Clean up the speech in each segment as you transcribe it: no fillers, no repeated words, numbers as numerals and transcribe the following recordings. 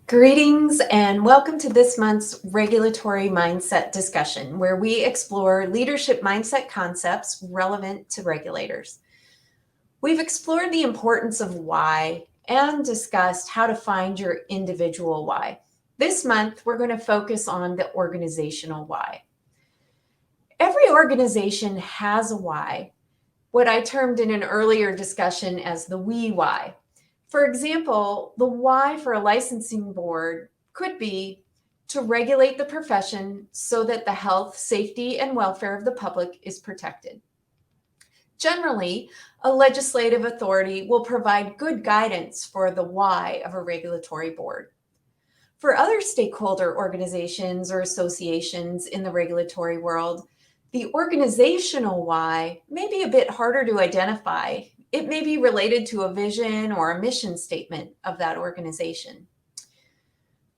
Greetings and welcome to this month's regulatory mindset discussion, where we explore leadership mindset concepts relevant to regulators. We've explored the importance of why and discussed how to find your individual why. This month, we're going to focus on the organizational why. Every organization has a why, what I termed in an earlier discussion as the we why. For example, the why for a licensing board could be to regulate the profession so that the health, safety, and welfare of the public is protected. Generally, a legislative authority will provide good guidance for the why of a regulatory board. For other stakeholder organizations or associations in the regulatory world, the organizational why may be a bit harder to identify. It may be related to a vision or a mission statement of that organization.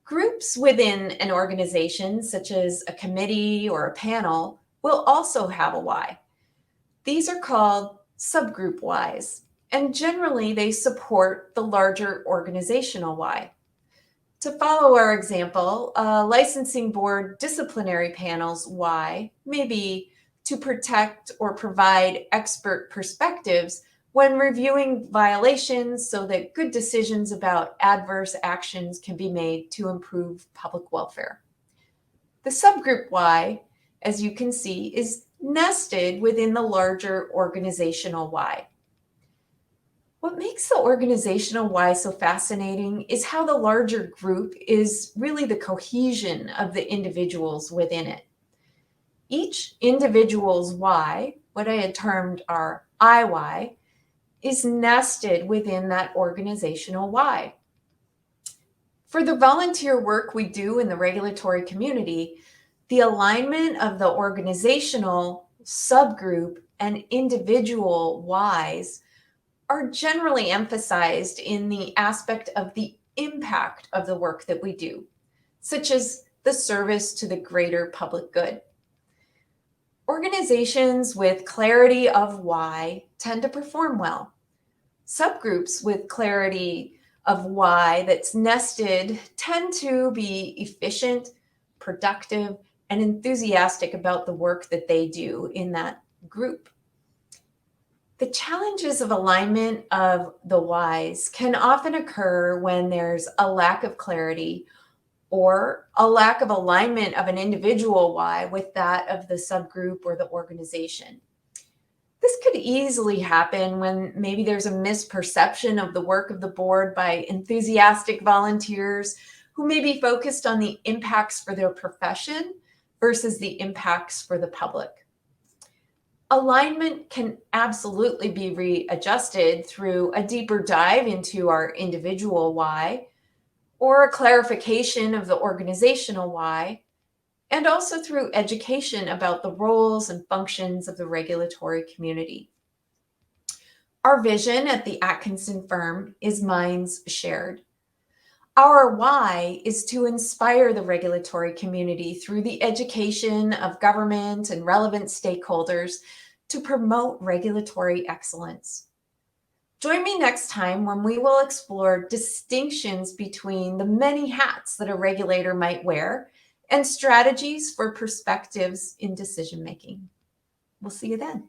Groups within an organization, such as a committee or a panel, will also have a why. These are called subgroup whys, and generally they support the larger organizational why. To follow our example, a licensing board disciplinary panel's why may be to protect or provide expert perspectives when reviewing violations so that good decisions about adverse actions can be made to improve public welfare. The subgroup why, as you can see, is nested within the larger organizational why. What makes the organizational why so fascinating is how the larger group is really the cohesion of the individuals within it. Each individual's why, what I had termed our I why, is nested within that organizational why. For the volunteer work we do in the regulatory community, the alignment of the organizational, subgroup, and individual whys are generally emphasized in the aspect of the impact of the work that we do, such as the service to the greater public good. Organizations with clarity of why tend to perform well. Subgroups with clarity of why that's nested tend to be efficient, productive, and enthusiastic about the work that they do in that group. The challenges of alignment of the whys can often occur when there's a lack of clarity or a lack of alignment of an individual why with that of the subgroup or the organization. This could easily happen when maybe there's a misperception of the work of the board by enthusiastic volunteers who may be focused on the impacts for their profession versus the impacts for the public. Alignment can absolutely be readjusted through a deeper dive into our individual why, or a clarification of the organizational why, and also through education about the roles and functions of the regulatory community. Our vision at the Atkinson firm is Minds Shared. Our why is to inspire the regulatory community through the education of government and relevant stakeholders to promote regulatory excellence. Join me next time when we will explore distinctions between the many hats that a regulator might wear and strategies for perspectives in decision making. We'll see you then.